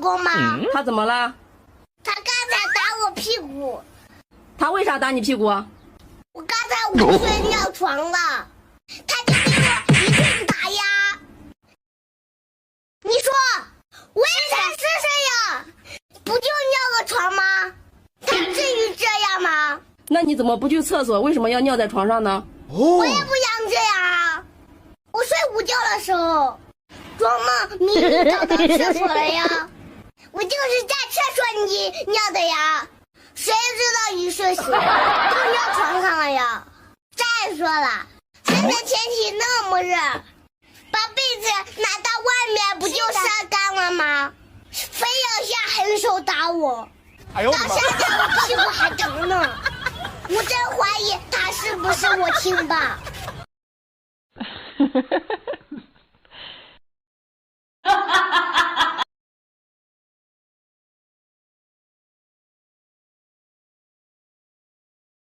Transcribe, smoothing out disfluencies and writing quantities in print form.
公吗？他怎么了？他刚才打我屁股。他为啥打你屁股啊？我刚才午睡尿床了，他就给我一顿打呀。你说我也才4岁呀，不就尿个床吗？他至于这样吗？那你怎么不去厕所？为什么要尿在床上呢？我也不想这样啊！我睡午觉的时候，做梦迷迷找到厕所了呀。我就是在厕所里尿的呀，谁知道一睡醒就尿床上了呀。再说了，现在天气那么热，把被子拿到外面不就晒干了吗？非要下狠手打我，到现在我屁股还疼呢。我真怀疑他是不是我亲爸。